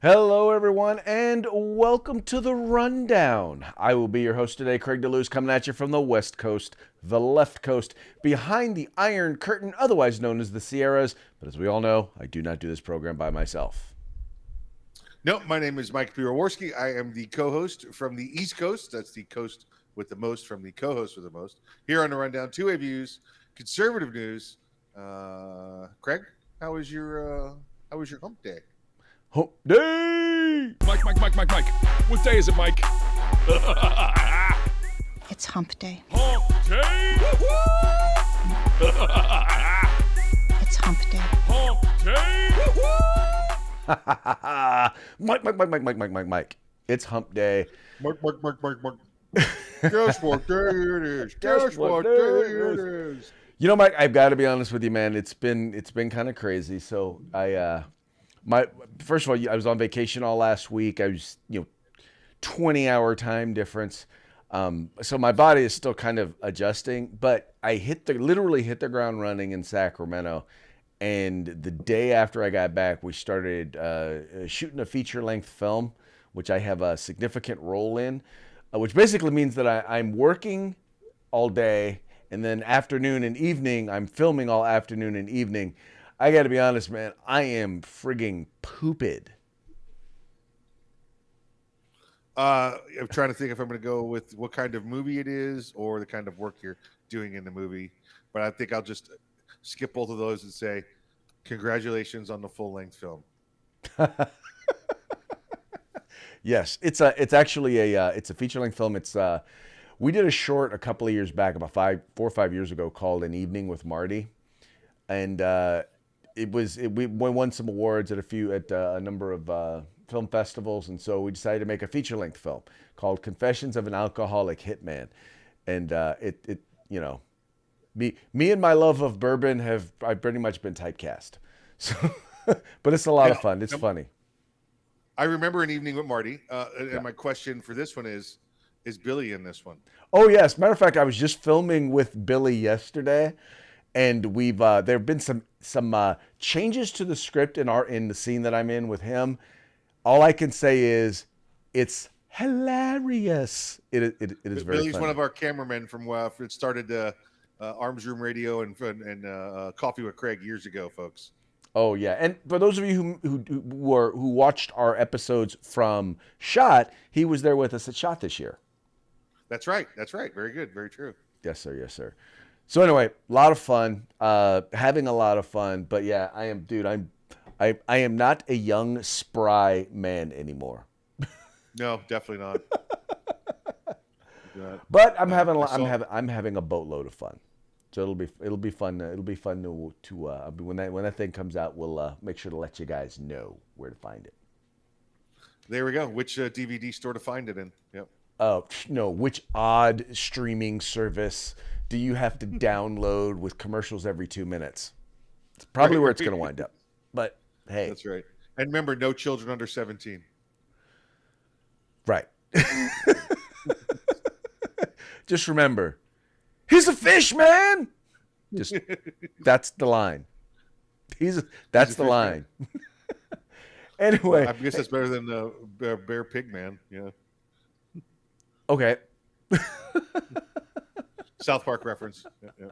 Hello, everyone, and welcome to the Rundown. I will be your host today, Craig DeLuz, coming at you from the West Coast, the left coast, behind the Iron Curtain, otherwise known as the Sierras. But as we all know, I do not do this program by myself. No, my name is Mike Piroworski. I am the co-host from the East Coast. That's the coast with the most from the co-host with the most. Here on the Rundown, two-way views, conservative news. Craig, how was your hump day? Hump day! Mike. What day is it, Mike? It's hump day. Hump day! It's hump day. Hump Mike. It's hump day. Mark. Guess what day it is? Guess what day it is? You know, Mike, I've got to be honest with you, man. It's been kind of crazy. So first of all, I was on vacation all last week. I was, 20-hour time difference. So my body is still kind of adjusting, but I literally hit the ground running in Sacramento. And the day after I got back, we started shooting a feature-length film, which I have a significant role in, which basically means that I'm working all day, and then afternoon and evening, I'm filming all afternoon and evening. I got to be honest, man, I am frigging pooped. I'm trying to think if I'm going to go with what kind of movie it is or the kind of work you're doing in the movie. But I think I'll just skip both of those and say congratulations on the full-length film. Yes, it's actually a feature-length film. We did a short a couple of years back, about 4 or 5 years ago, called An Evening with Marty, and we won some awards at a number of film festivals, and so we decided to make a feature-length film called Confessions of an Alcoholic Hitman, and me and my love of bourbon I've pretty much been typecast, so but it's a lot of fun. It's funny. I remember An Evening with Marty, and my question for this one is Billy in this one? Oh yes, matter of fact, I was just filming with Billy yesterday, and we've there have been some changes to the script in the scene that I'm in with him. All I can say is it's hilarious. It is very Billy's funny. one of our cameramen from it started Arms Room Radio and Coffee with Craig years ago, folks. Oh yeah, and for those of you who watched our episodes from SHOT, he was there with us at SHOT this year. That's right. Very good. Very true. Yes, sir. So anyway, a lot of fun, having a lot of fun. But yeah, I am not a young, spry man anymore. No, definitely not. But I'm having a boatload of fun. So it'll be fun. It'll be fun to when that thing comes out, we'll make sure to let you guys know where to find it. There we go. Which DVD store to find it in? Yep. No, which odd streaming service do you have to download with commercials every 2 minutes? It's probably where it's going to wind up. But hey, that's right. And remember, no children under 17. Right. Just remember, he's a fish, man. Just that's the line. That's the line. Anyway, I guess that's better than the Bear Pig Man. Yeah. Okay. South Park reference. Yeah.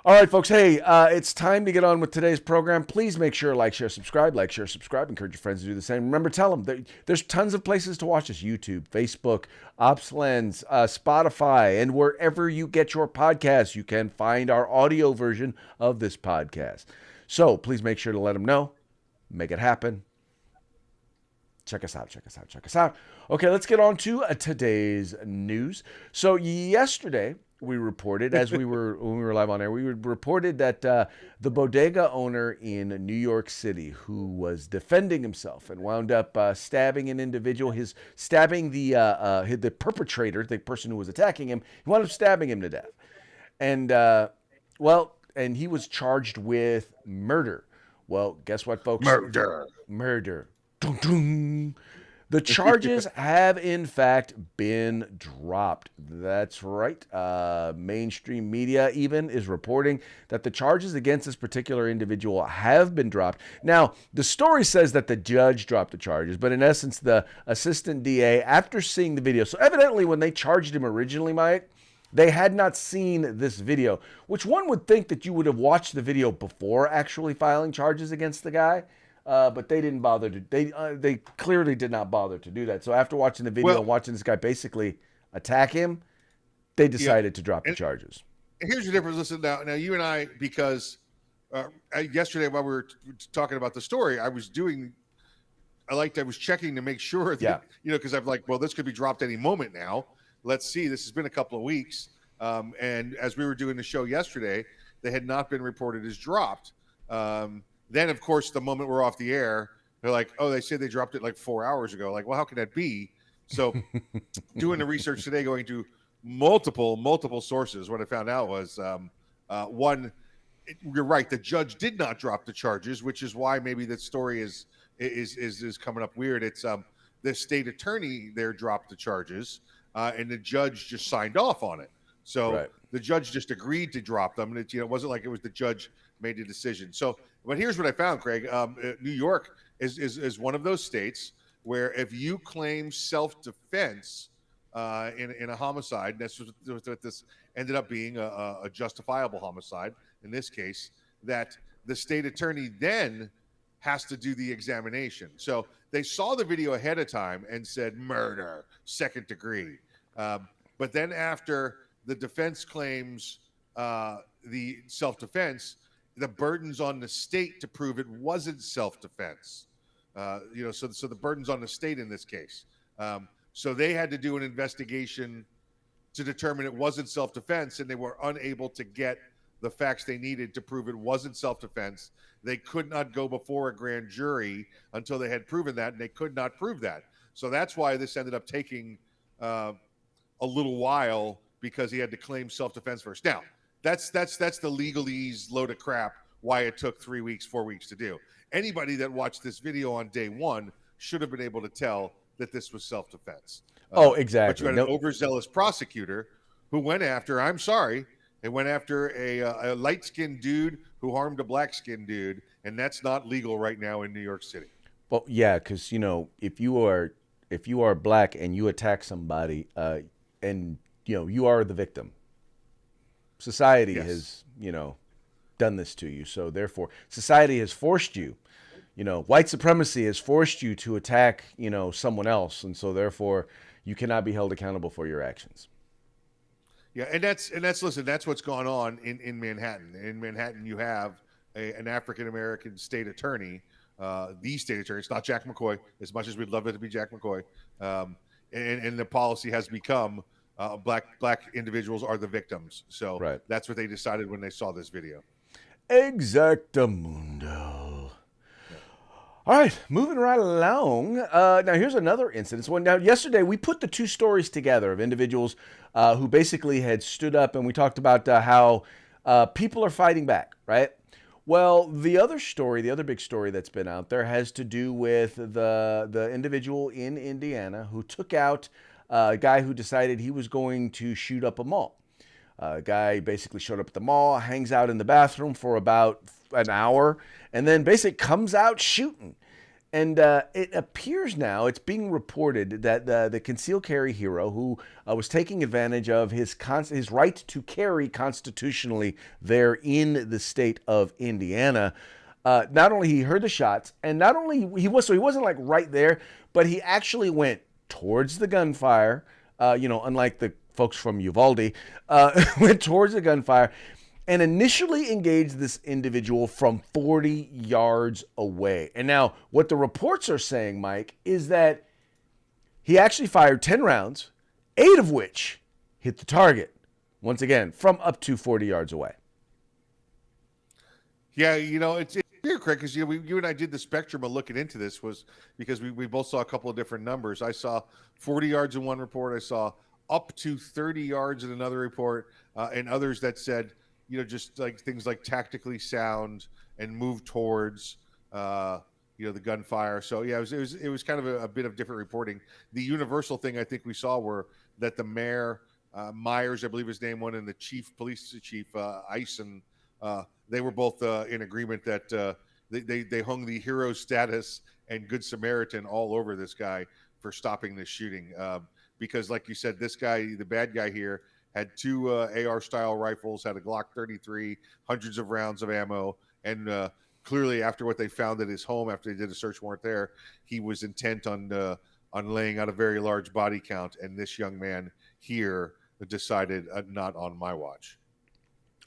All right, folks. Hey, it's time to get on with today's program. Please make sure like, share, subscribe. Encourage your friends to do the same. Remember, tell them there's tons of places to watch us: YouTube, Facebook, OpsLens, Spotify, and wherever you get your podcasts, you can find our audio version of this podcast. So please make sure to let them know. Make it happen. Check us out. Okay, let's get on to today's news. So yesterday we reported, when we were live on air, we reported that the bodega owner in New York City who was defending himself and wound up stabbing an individual, stabbing the perpetrator, the person who was attacking him, he wound up stabbing him to death. And and he was charged with murder. Well, guess what, folks? Murder. Dun, dun. The charges have, in fact, been dropped. That's right. Mainstream media even is reporting that the charges against this particular individual have been dropped. Now, the story says that the judge dropped the charges, but in essence, the assistant DA, after seeing the video, so evidently when they charged him originally, Mike, they had not seen this video, which one would think that you would have watched the video before actually filing charges against the guy. But they didn't bother to. They clearly did not bother to do that. So after watching the video and watching this guy basically attack him, they decided to drop the charges. Here's the difference. Listen, now you and I, because yesterday while we were talking about the story, I was checking to make sure that because I'm like, well, this could be dropped any moment now. Let's see. This has been a couple of weeks, and as we were doing the show yesterday, they had not been reported as dropped. Then, of course, the moment we're off the air, they're like, oh, they said they dropped it like 4 hours ago. Like, well, how can that be? So doing the research today, going to multiple sources, what I found out was, one, you're right, the judge did not drop the charges, which is why maybe that story is coming up weird. It's the state attorney there dropped the charges, and the judge just signed off on it. So the judge just agreed to drop them. And it wasn't like it was the judge made the decision. So, but here's what I found, Craig. New York is one of those states where if you claim self-defense in a homicide, that's what this ended up being, a justifiable homicide in this case, that the state attorney then has to do the examination. So they saw the video ahead of time and said murder, second degree. But then after the defense claims the self-defense, the burden's on the state to prove it wasn't self-defense. So the burden's on the state in this case. So they had to do an investigation to determine it wasn't self-defense, and they were unable to get the facts they needed to prove it wasn't self-defense. They could not go before a grand jury until they had proven that, and they could not prove that. So that's why this ended up taking a little while, because he had to claim self-defense first. Now, that's the legalese load of crap why it took 3 weeks, 4 weeks to do. Anybody that watched this video on day one should have been able to tell that this was self-defense. Exactly. But you had an overzealous prosecutor who went after, a light-skinned dude who harmed a black-skinned dude, and that's not legal right now in New York City. Well, yeah, because if you are black and you attack somebody, and you are the victim. Society has, done this to you. So therefore, society has forced you, white supremacy has forced you to attack, someone else. And so therefore, you cannot be held accountable for your actions. Yeah, and that's what's gone on in Manhattan. In Manhattan, you have an African-American state attorney, the state attorney. It's not Jack McCoy, as much as we'd love it to be Jack McCoy. And the policy has become black individuals are the victims. So that's what they decided when they saw this video. Exactamundo. All right, moving right along. Now, here's another incident. Now, yesterday, we put the two stories together of individuals who basically had stood up, and we talked about how people are fighting back, right? Well, the other big story that's been out there has to do with the individual in Indiana who took out a guy who decided he was going to shoot up a mall. A guy basically showed up at the mall, hangs out in the bathroom for about an hour, and then basically comes out shooting. And it appears now, it's being reported that the concealed carry hero who was taking advantage of his right to carry constitutionally there in the state of Indiana, not only he heard the shots, and not only he wasn't like right there, but he actually went towards the gunfire, unlike the folks from Uvalde, went towards the gunfire and initially engaged this individual from 40 yards away. And now what the reports are saying, Mike, is that he actually fired 10 rounds, 8 of which hit the target, once again, from up to 40 yards away. Yeah, it's weird, Craig, because you and I did the spectrum of looking into this, was because we both saw a couple of different numbers. I saw 40 yards in one report. I saw up to 30 yards in another report, and others that said, just like things like tactically sound and move towards, the gunfire. So yeah, it was kind of a bit of different reporting. The universal thing I think we saw were that the mayor Myers, I believe his name, one, and the police chief Eisen, they were both in agreement that they hung the hero status and Good Samaritan all over this guy for stopping this shooting. Because, like you said, this guy, the bad guy here, had two AR-style rifles, had a Glock 33, hundreds of rounds of ammo, and clearly, after what they found at his home, after they did a search warrant there, he was intent on laying out a very large body count. And this young man here decided not on my watch.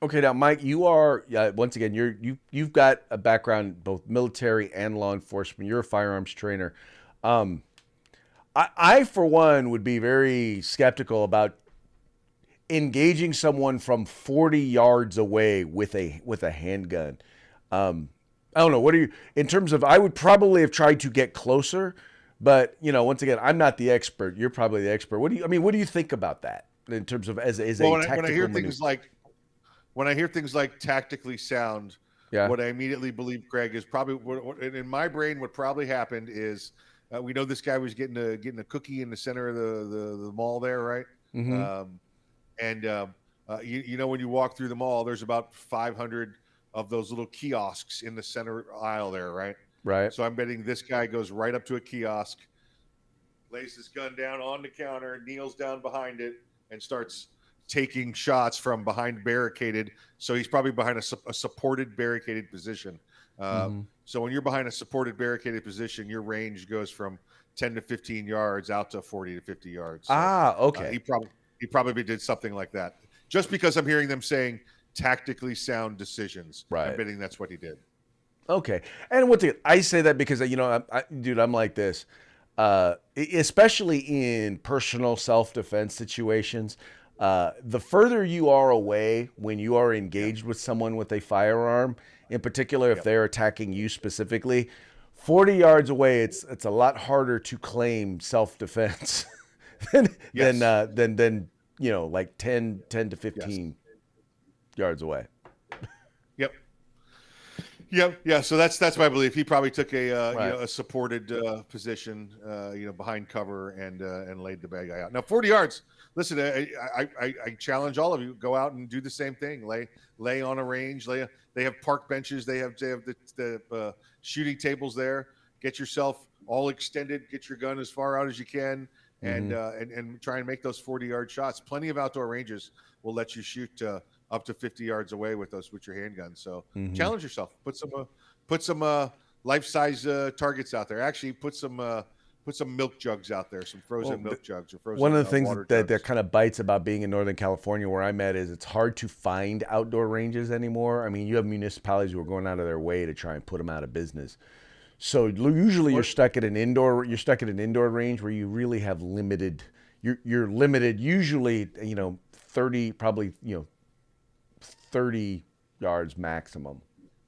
Okay, now Mike, you are once again you've got a background both military and law enforcement. You're a firearms trainer. I for one would be very skeptical about engaging someone from 40 yards away with a handgun. I don't know. What are you in terms of? I would probably have tried to get closer, but once again, I'm not the expert. You're probably the expert. What do you think about that in terms of as a tactical when I hear maneuver? When I hear things like tactically sound, Yeah. what I immediately believe, Craig, is probably what in my brain what probably happened is we know this guy was getting a cookie in the center of the mall there, right? Mm-hmm. When you walk through the mall, there's about 500 of those little kiosks in the center aisle there, right? Right. So I'm betting this guy goes right up to a kiosk, lays his gun down on the counter, kneels down behind it, and starts taking shots from behind barricaded. So he's probably behind a supported barricaded position. So when you're behind a supported barricaded position, your range goes from 10 to 15 yards out to 40 to 50 yards. So, okay. He probably did something like that. Just because I'm hearing them saying tactically sound decisions. Right. I'm betting that's what he did. Okay. And once again, I say that because dude, I'm like this. Especially in personal self-defense situations. The further you are away when you are engaged with someone with a firearm, in particular if they're attacking you specifically, 40 yards away, it's a lot harder to claim self-defense than like 10 to 15 yards away. Yep. Yeah. So that's my belief. He probably took a Right. a supported position, behind cover and laid the bad guy out. Now 40 yards. Listen, I challenge all of you. Go out and do the same thing. Lay on a range. They have park benches. They have the shooting tables there. Get yourself all extended. Get your gun as far out as you can, and try and make those 40-yard shots. Plenty of outdoor ranges will let you shoot up to 50 yards away with your handgun. So challenge yourself. Put some life-size targets out there. Actually, put some milk jugs out there, some frozen milk jugs or frozen. One of the things water that jugs. kind of bites about being in Northern California, where I'm at, is it's hard to find outdoor ranges anymore. I mean, you have municipalities who are going out of their way to try and put them out of business. So usually you're stuck at an indoor range where you really have limited. You're limited. Usually, 30 probably 30 yards maximum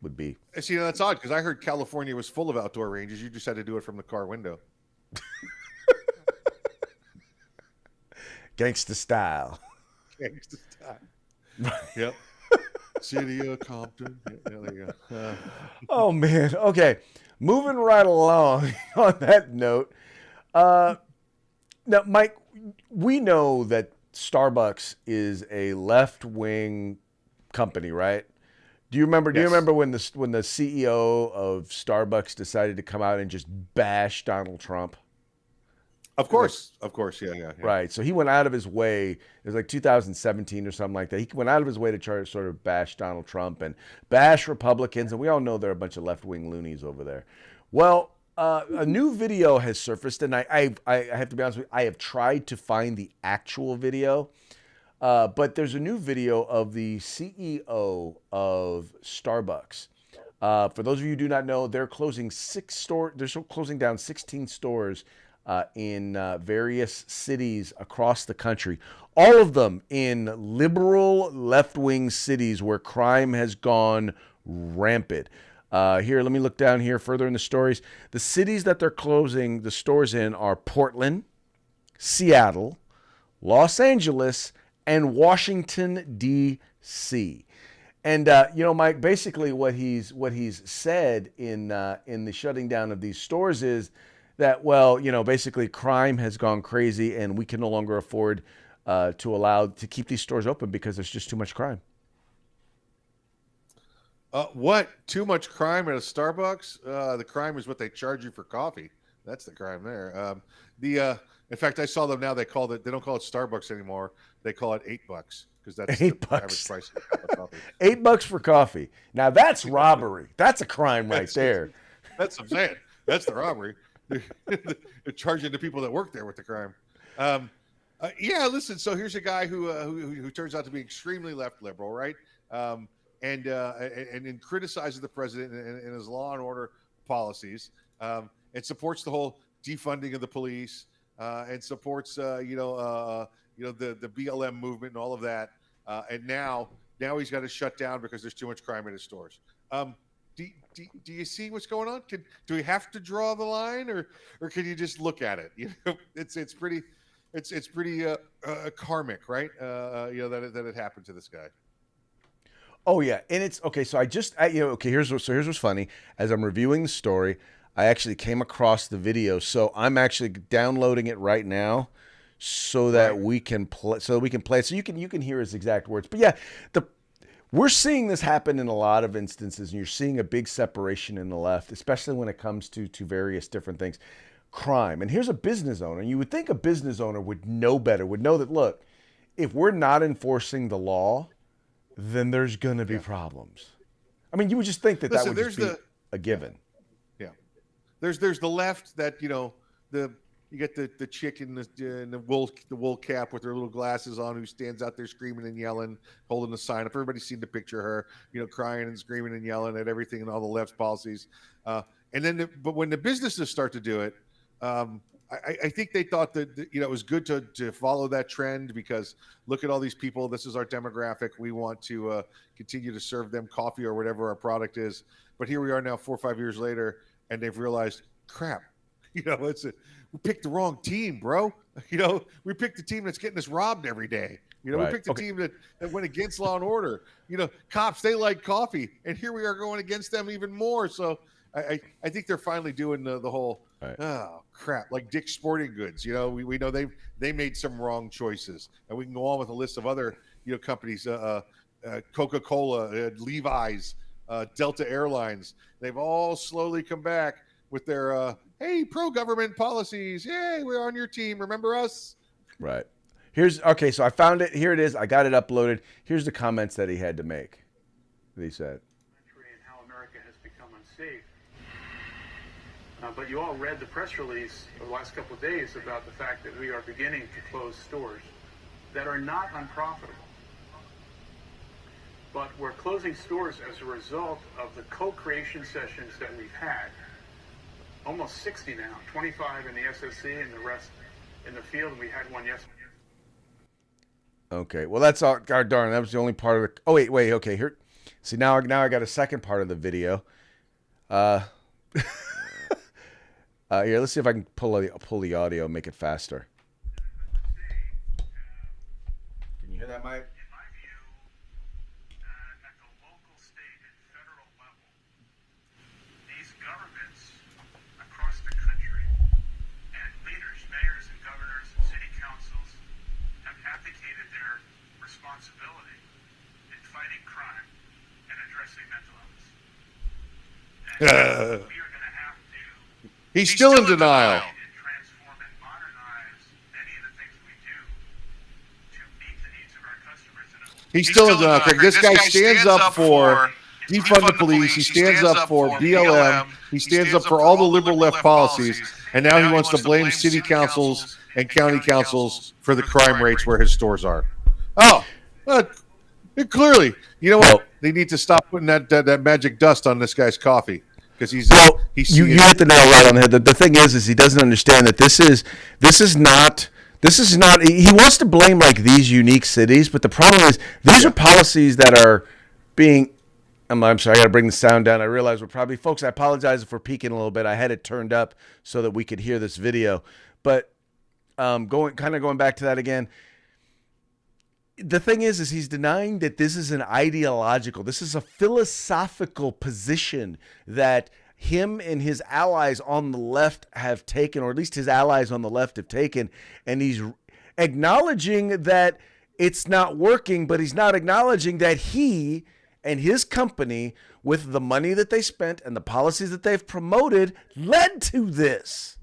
would be. See, that's odd because I heard California was full of outdoor ranges. You just had to do it from the car window. Gangsta style. Gangsta style. Yep. City of Compton. Yeah, there you go. Oh man. Okay. Moving right along on that note. Now, Mike, we know that Starbucks is a left-wing company, right? Do you remember? Yes. Do you remember when the CEO of Starbucks decided to come out and just bash Donald Trump? Of course, yeah. Right. So he went out of his way. It was like 2017 or something like that. He went out of his way to try to sort of bash Donald Trump and bash Republicans, and we all know there are a bunch of left-wing loonies over there. Well, a new video has surfaced, and I have to be honest with you, I have tried to find the actual video. But there's a new video of the CEO of Starbucks. For those of you who do not know, they're closing They're closing down 16 stores in various cities across the country. All of them in liberal left-wing cities where crime has gone rampant. Here, let me look down here further in the stories. The cities that they're closing the stores in are Portland, Seattle, Los Angeles, and Washington, D.C. And Mike, basically what he's said in the shutting down of these stores is that, well, basically crime has gone crazy and we can no longer afford to keep these stores open because there's just too much crime. What? Too much crime at a Starbucks? The crime is what they charge you for coffee. That's the crime there. In fact, I saw them now. They don't call it Starbucks anymore. They call it $8 because that's the average price of coffee. $8 for coffee. Now that's robbery. That's a crime right there. That's what I'm saying. That's the robbery. They're charging the people that work there with the crime. Yeah, listen. So here's a guy who turns out to be extremely left liberal, right? And criticizes the president and his law and order policies, and supports the whole defunding of the police, and supports the BLM movement and all of that. And now he's got to shut down because there's too much crime in his stores. Do you see what's going on? Do we have to draw the line, or can you just look at it? It's pretty karmic, right? That it happened to this guy. Oh yeah, and it's okay. So here's what's funny. As I'm reviewing the story, I actually came across the video, so I'm actually downloading it right now, so that we can play. So you can hear his exact words. But yeah, we're seeing this happen in a lot of instances, and you're seeing a big separation in the left, especially when it comes to various different things, crime. And here's a business owner. You would think a business owner would know better, would know that, look, if we're not enforcing the law, then there's going to be problems. I mean, you would just think that would just be a given. Yeah. There's the left that, you get the chick in the wool cap with her little glasses on who stands out there screaming and yelling, holding the sign up. Everybody's seen the picture of her, crying and screaming and yelling at everything and all the left's policies. But when the businesses start to do it, I think they thought that it was good to follow that trend because look at all these people. This is our demographic. We want to continue to serve them coffee or whatever our product is. But here we are now 4 or 5 years later, and they've realized, crap, we picked the wrong team, bro. We picked the team that's getting us robbed every day. We picked a team that went against law and order. Cops, they like coffee, and here we are going against them even more. So I think they're finally doing the whole. Right. Oh crap! Like Dick's Sporting Goods, we know they made some wrong choices, and we can go on with a list of other companies, Coca-Cola, Levi's, Delta Airlines. They've all slowly come back with their hey, pro-government policies. Yay, we're on your team. Remember us? Right. So I found it. Here it is. I got it uploaded. Here's the comments that he had to make. He said, "And how America has become unsafe." But you all read the press release of the last couple of days about the fact that we are beginning to close stores that are not unprofitable. But we're closing stores as a result of the co-creation sessions that we've had. Almost 60 now, 25 in the SSC and the rest in the field. We had one yesterday. Okay, well that's all. God darn, that was the only part of it. Oh wait. Okay, here. See now I got a second part of the video. Here, let's see if I can pull the audio and make it faster. Can you hear that, Mike? In my view, at the local, state, and federal level, these governments across the country and leaders, mayors and governors and city councils have abdicated their responsibility in fighting crime and addressing mental illness. And we are going to have to He's still in denial. transform and modernize many of the things we do to meet the needs of our customers. He's still in denial. This guy stands up for defund the police. He stands up for BLM. He stands up for all the liberal left policies. And now he wants to blame city councils and county councils for the crime rates where his stores are. Oh, clearly, you know what? They need to stop putting that magic dust on this guy's coffee. Because you hit the nail right on the head. The thing is he doesn't understand that this is not. He wants to blame like these unique cities, but the problem is these are policies that are being. I'm sorry, I got to bring the sound down. I realize folks. I apologize if we're peaking a little bit. I had it turned up so that we could hear this video, but going back to that again. the thing is he's denying that this is an ideological, this is a philosophical position that him and his allies on the left have taken, or at least his allies on the left have taken, and he's acknowledging that it's not working, but he's not acknowledging that he and his company, with the money that they spent and the policies that they've promoted, led to this.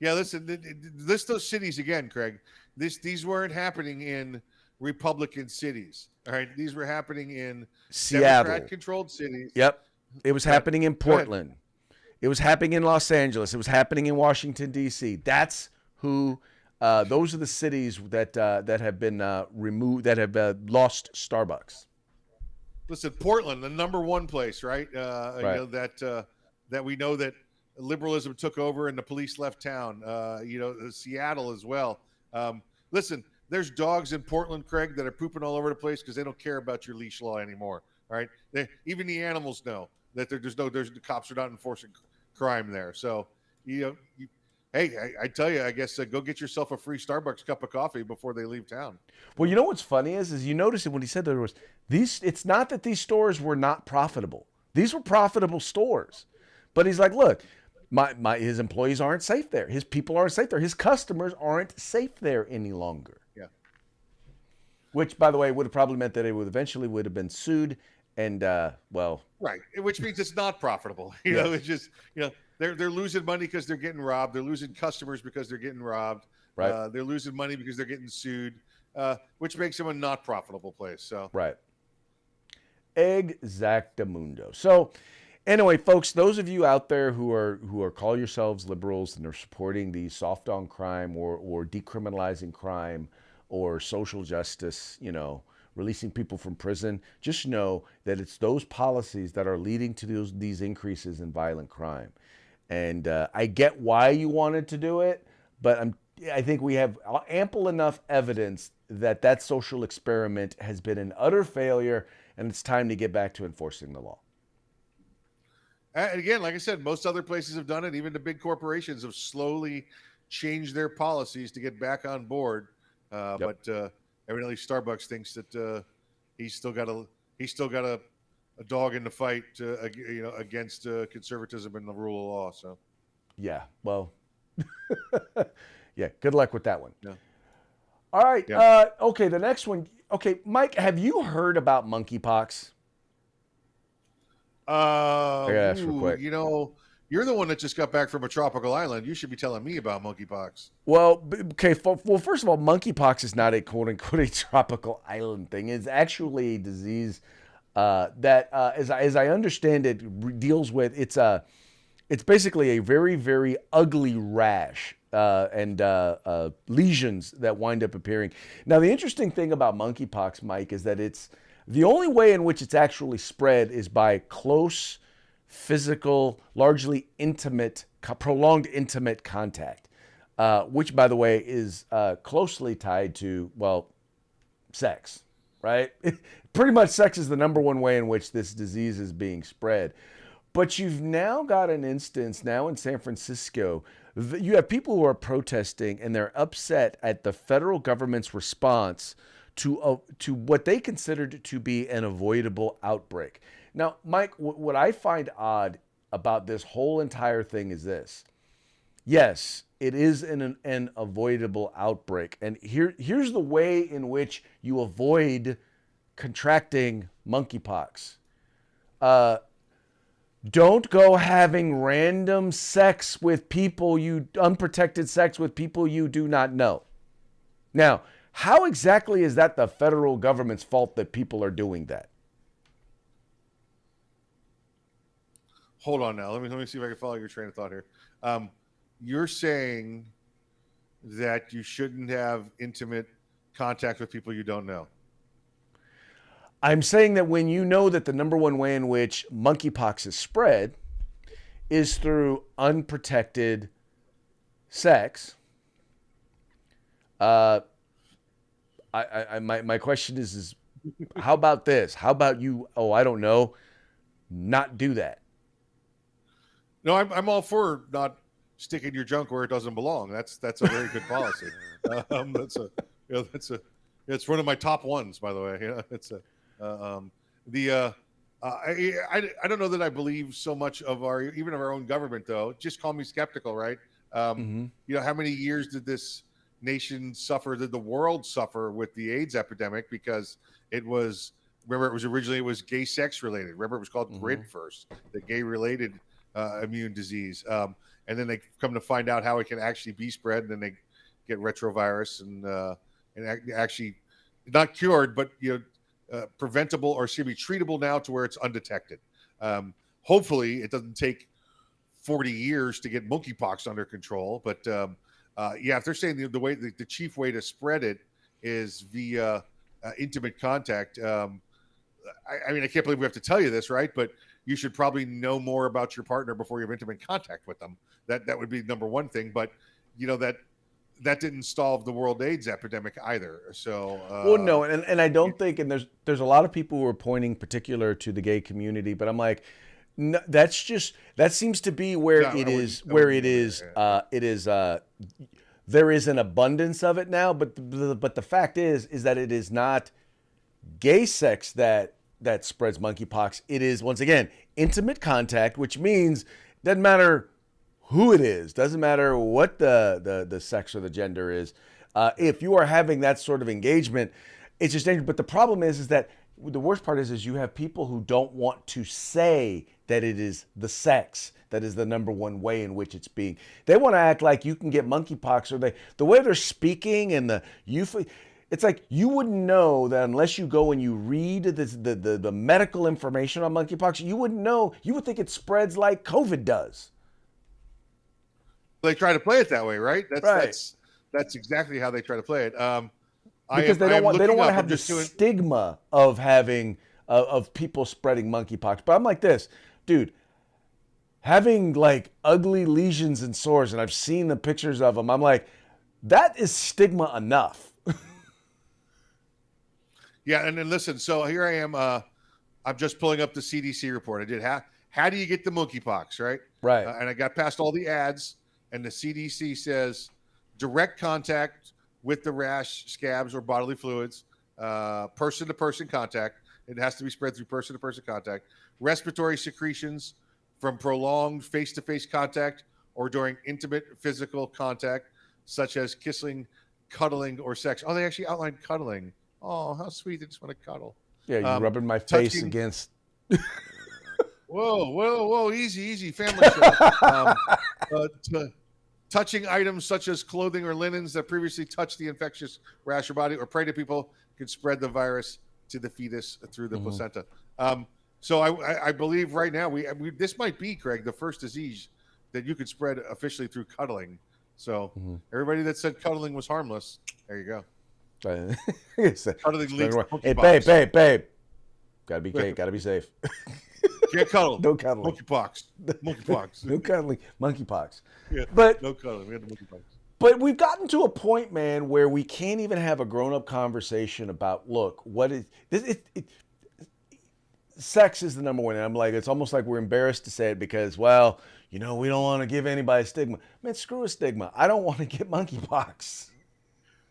Yeah, listen, list those cities again, Craig. These weren't happening in Republican cities. All right, these were happening in Seattle, Democrat-controlled cities. Yep, it was happening in Portland. It was happening in Los Angeles. It was happening in Washington D.C. That's who. Those are the cities that have been removed, that have lost Starbucks. Listen, Portland, the number one place, right? Right. You know, that we know that liberalism took over and the police left town. You know, Seattle as well. Listen, there's dogs in Portland, Craig, that are pooping all over the place because they don't care about your leash law anymore. All right, even the animals know that the cops are not enforcing crime there. So hey, I tell you, I guess go get yourself a free Starbucks cup of coffee before they leave town. Well, you know what's funny is you notice it when he said there was these. It's not that these stores were not profitable; these were profitable stores. But he's like, look. His employees aren't safe there. His people aren't safe there. His customers aren't safe there any longer. Yeah. Which, by the way, would have probably meant that it would have been sued and, well. Right. Which means it's not profitable. You know, it's just, they're losing money because they're getting robbed. They're losing customers because they're getting robbed. Right. They're losing money because they're getting sued, which makes them a not profitable place. So. Right. Exactamundo. So, anyway, folks, those of you out there who are call yourselves liberals and are supporting the soft on crime or decriminalizing crime or social justice, releasing people from prison, just know that it's those policies that are leading to these increases in violent crime. And I get why you wanted to do it, but I think we have ample enough evidence that social experiment has been an utter failure, and it's time to get back to enforcing the law. And again, like I said, most other places have done it. Even the big corporations have slowly changed their policies to get back on board. Yep. But evidently, Starbucks thinks that he's still got a dog in the fight, against conservatism and the rule of law. So, yeah, well, yeah. Good luck with that one. Yeah. All right. Yeah. Okay, the next one. Okay, Mike, have you heard about monkeypox? I gotta ask real quick. You're the one that just got back from a tropical island. You should be telling me about monkeypox. Well, okay. Well, first of all, monkeypox is not a quote unquote a tropical island thing. It's actually a disease that, as I understand it, deals with it's basically a very, very ugly rash and lesions that wind up appearing. Now, the interesting thing about monkeypox, Mike, is that it's the only way in which it's actually spread is by close, physical, largely intimate, prolonged intimate contact, which, by the way, is closely tied to, well, sex, right? Pretty much sex is the number one way in which this disease is being spread. But you've now got an instance now in San Francisco. You have people who are protesting, and they're upset at the federal government's response to what they considered to be an avoidable outbreak. Now, Mike, what I find odd about this whole entire thing is this. Yes, it is an avoidable outbreak. And here's the way in which you avoid contracting monkeypox. Don't go having random sex with unprotected sex with people you do not know. Now, how exactly is that the federal government's fault that people are doing that? Hold on now. Let me see if I can follow your train of thought here. You're saying that you shouldn't have intimate contact with people you don't know. I'm saying that when you know that the number one way in which monkeypox is spread is through unprotected sex, my question is how about this? How about you? Oh, I don't know. Not do that. No, I'm all for not stick in your junk where it doesn't belong. That's a very good policy. It's one of my top ones, by the way. It's I don't know that I believe so much of our own government, though. Just call me skeptical, right? How many years did this nation suffer? Did the world suffer with the AIDS epidemic? Because it was originally gay sex related. Remember, it was called GRID first, the gay related immune disease. And then they come to find out how it can actually be spread, and then they get retrovirus and actually not cured, but preventable, or should be treatable now to where it's undetected. Hopefully, it doesn't take 40 years to get monkeypox under control. But if they're saying the chief way to spread it is via intimate contact, I can't believe we have to tell you this, right? But you should probably know more about your partner before you have intimate contact with them. That would be number one thing. But that didn't solve the world AIDS epidemic either. So no, and I don't think, and there's a lot of people who are pointing particular to the gay community, but I'm like, no, that seems to be where there is an abundance of it now, but the fact is that it is not gay sex that spreads monkeypox. It is, once again, intimate contact, which means doesn't matter who it is, doesn't matter what the sex or the gender is. If you are having that sort of engagement, it's just dangerous. But the problem is that the worst part is you have people who don't want to say that it is the sex that is the number one way in which it's being. They want to act like you can get monkeypox, or the way they're speaking and it's like you wouldn't know that unless you go and you read the medical information on monkeypox. You wouldn't know. You would think it spreads like COVID does. They try to play it that way, right? Right. That's exactly how they try to play it. Because they don't want to have the stigma of having of people spreading monkeypox. But I'm like this, dude. Having like ugly lesions and sores, and I've seen the pictures of them. I'm like, that is stigma enough. Yeah, and then listen. So here I am. I'm just pulling up the CDC report. I did. How do you get the monkeypox? Right. Right. And I got past all the ads, and the CDC says direct contact with the rash, scabs, or bodily fluids, person-to-person contact. It has to be spread through person-to-person contact. Respiratory secretions from prolonged face-to-face contact or during intimate physical contact, such as kissing, cuddling, or sex. Oh, they actually outlined cuddling. Oh, how sweet. They just want to cuddle. Yeah, you're rubbing my face against... Whoa. Easy. Family show. Touching items such as clothing or linens that previously touched the infectious rash or body, or pregnant people can spread the virus to the fetus through the placenta. So I believe right now we this might be, Craig, the first disease that you could spread officially through cuddling. So everybody that said cuddling was harmless, there you go. Cuddling leads to monkeypox. Hey, babe. Gotta be safe. Can't cuddle. No cuddling. Monkeypox. No cuddling. Monkeypox. Yeah, but no cuddling. We had the monkeypox. But we've gotten to a point, man, where we can't even have a grown-up conversation about, look, what is this? Sex is the number one. And I'm like, it's almost like we're embarrassed to say it because, well, we don't want to give anybody a stigma. Man, screw a stigma. I don't want to get monkeypox.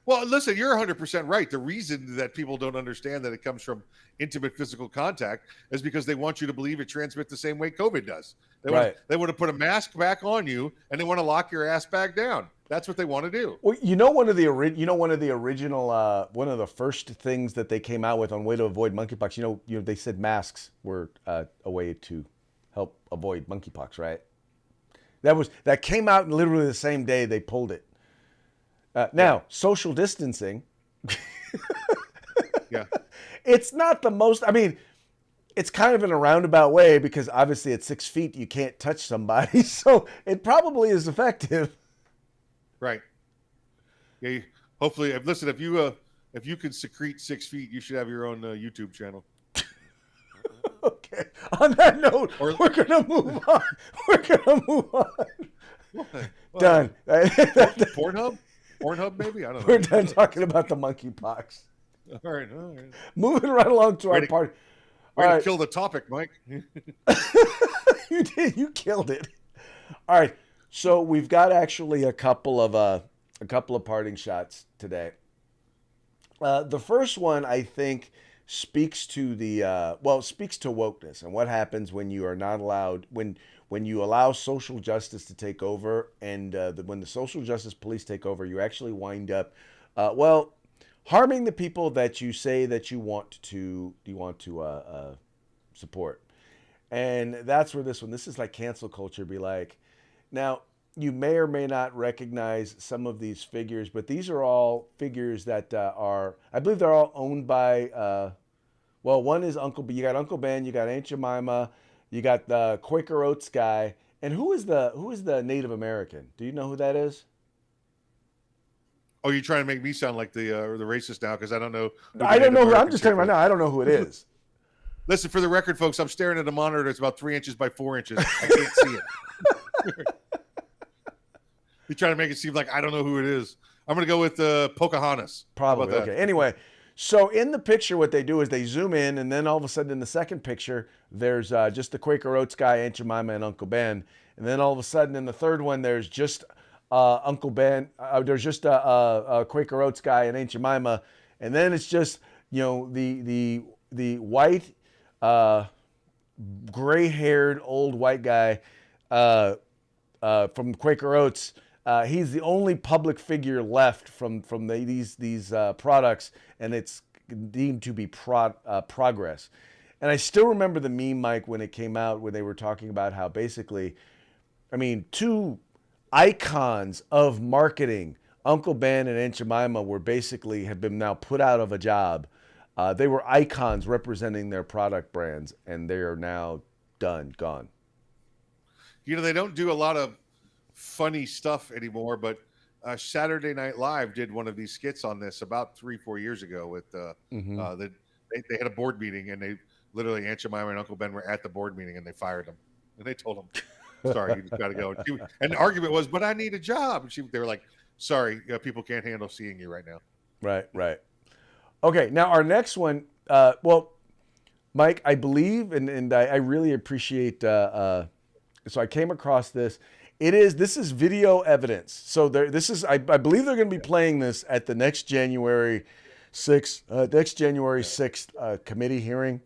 Well, listen, you're 100% right. The reason that people don't understand that it comes from intimate physical contact is because they want you to believe it transmits the same way COVID does. They want to put a mask back on you, and they want to lock your ass back down. That's what they want to do. Well, one of the original, one of the first things that they came out with on way to avoid monkeypox. They said masks were a way to help avoid monkeypox, right? That came out literally the same day they pulled it. Now, social distancing. Yeah. It's not the most, it's kind of in a roundabout way because obviously at 6 feet you can't touch somebody. So it probably is effective. Right. Yeah. Hopefully, listen, if you can secrete 6 feet, you should have your own YouTube channel. Okay. On that note, we're going to move on. Done. Pornhub, maybe? I don't know. We're done talking about the monkeypox. All right. Moving right along to our part. Way to kill the topic, Mike. You did. You killed it. All right. So we've got actually a couple of parting shots today. The first one, I think, speaks to speaks to wokeness and what happens when you are not allowed when you allow social justice to take over, and when the social justice police take over, you actually wind up harming the people that you say that you want to support. And that's where this is like cancel culture. Be like, now you may or may not recognize some of these figures, but these are all figures that I believe they're all owned by, one is you got Uncle Ben, you got Aunt Jemima, you got the Quaker Oats guy, and who is the Native American? Do you know who that is? Oh, you're trying to make me sound like the racist now because I don't know. I don't know who. I'm just telling you right now. I don't know who it is. Listen, for the record, folks, I'm staring at a monitor that's about 3 inches by 4 inches. I can't see it. You're trying to make it seem like I don't know who it is. I'm going to go with Pocahontas. Probably. Okay. Anyway, so in the picture, what they do is they zoom in, and then all of a sudden in the second picture, there's just the Quaker Oats guy, Aunt Jemima, and Uncle Ben. And then all of a sudden in the third one, there's just Uncle Ben. There's just a Quaker Oats guy and Aunt Jemima. And then it's just, the white, gray-haired old white guy from Quaker Oats. He's the only public figure left from these products, and it's deemed to be progress. And I still remember the meme, Mike, when it came out, when they were talking about how basically, two icons of marketing, Uncle Ben and Aunt Jemima, have been now put out of a job. They were icons representing their product brands, and they are now gone. They don't do a lot of funny stuff anymore, but Saturday Night Live did one of these skits on this about 3-4 years ago with they had a board meeting, and they literally, Aunt Jemima and Uncle Ben were at the board meeting, and they fired him, and they told him, sorry, you just got to go. And the argument was, but I need a job. And they were like, sorry, people can't handle seeing you right now. Right. Okay, now our next one, Mike, I believe, and I really appreciate, so I came across this. This is video evidence. So I believe they're going to be playing this at the next January 6th committee hearing.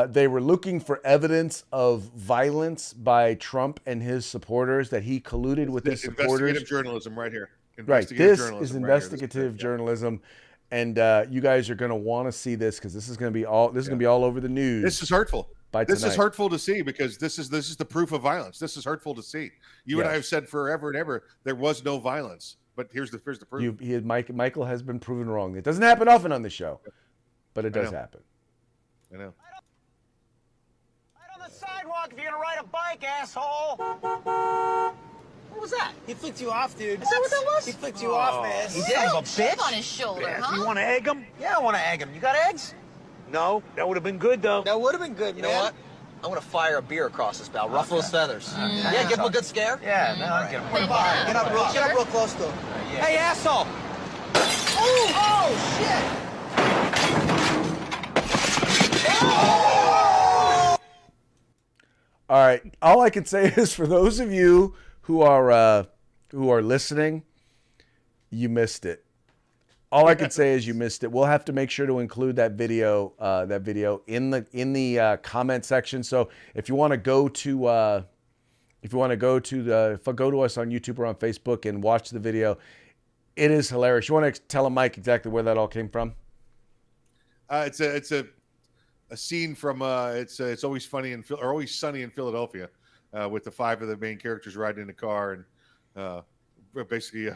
They were looking for evidence of violence by Trump and his supporters, that he colluded with his supporters. Investigative journalism right here. Right. This is investigative journalism. And you guys are going to want to see this, because this is going to be all over the news. This is hurtful. This is hurtful to see, because this is the proof of violence. This is hurtful to see. You and I have said forever and ever there was no violence, but here's the proof. Michael has been proven wrong. It doesn't happen often on the show, but it does happen. I know. Right on the sidewalk if you're gonna ride a bike, asshole. What was that? He flicked you off, dude. Is that what that was? He flicked you off, man. He did. Son of a bitch. On his shoulder, huh? You want to egg him? Yeah, I want to egg him. You got eggs? No, that would have been good, though. That would have been good, You know what? I'm gonna fire a beer across his bow, ruffle his feathers. Yeah, give him a good scare. Yeah, no, I'll get him. Thank Get up real close to him. Hey, asshole! Oh, shit! All right. All I can say is, for those of you who are listening, you missed it. All I can say is you missed it. We'll have to make sure to include that video in the comment section. So if you want to go to us on YouTube or on Facebook and watch the video, it is hilarious. You want to tell him, Mike, exactly where that all came from? It's a scene from it's always sunny in Philadelphia, with the 5 of the main characters riding in the car and basically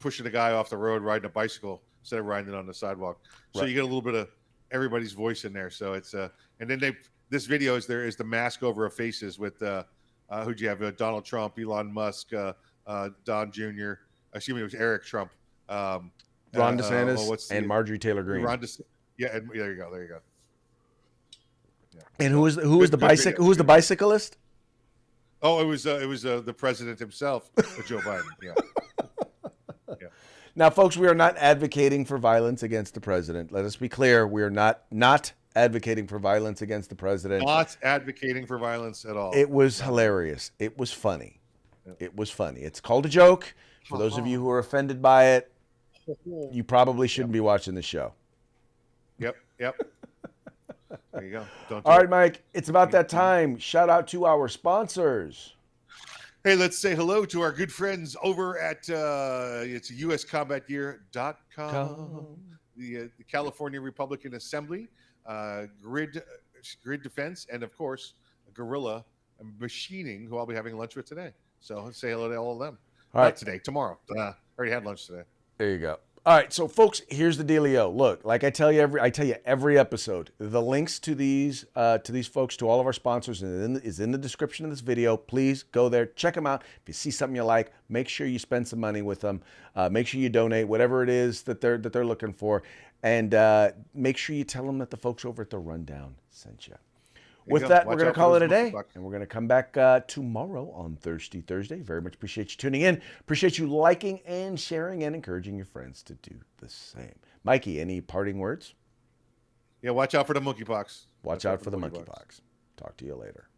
pushing a guy off the road riding a bicycle instead of riding it on the sidewalk. So Right. you get a little bit of everybody's voice in there. So it's and then this video is the mask over of faces with who'd you have? Donald Trump, Elon Musk, Don Jr. Excuse me, it was Eric Trump, Ron DeSantis and Marjorie Taylor Greene. Yeah, and there you go. Yeah. And who was the bicyclist? Oh, it was the president himself, Joe Biden. Yeah. Yeah. Now, folks, we are not advocating for violence against the president. Let us be clear. We are not advocating for violence against the president. Not advocating for violence at all. It was hilarious. It was funny. It was funny. It's called a joke. For those of you who are offended by it, you probably shouldn't be watching the show. Yep. There you go. Don't do All it. right, Mike, it's about that time. Shout out to our sponsors. Hey, let's say hello to our good friends over at it's uscombatgear.com, the California Republican Assembly, Grid Defense, and of course, Guerrilla Machining, who I'll be having lunch with today. So let's say hello to all of them. All Not right. today, tomorrow. Already had lunch today. There you go. All right, so folks, here's the dealio. Look, like I tell you every episode, the links to these folks, to all of our sponsors, is in the description of this video. Please go there, check them out. If you see something you like, make sure you spend some money with them. Make sure you donate whatever it is that they're looking for, and make sure you tell them that the folks over at the Rundown sent you. With that, we're going to call it a day, and we're going to come back tomorrow on Thirsty Thursday. Very much appreciate you tuning in. Appreciate you liking and sharing and encouraging your friends to do the same. Mikey, any parting words? Yeah, watch out for the monkeypox. Watch out for the monkeypox. Talk to you later.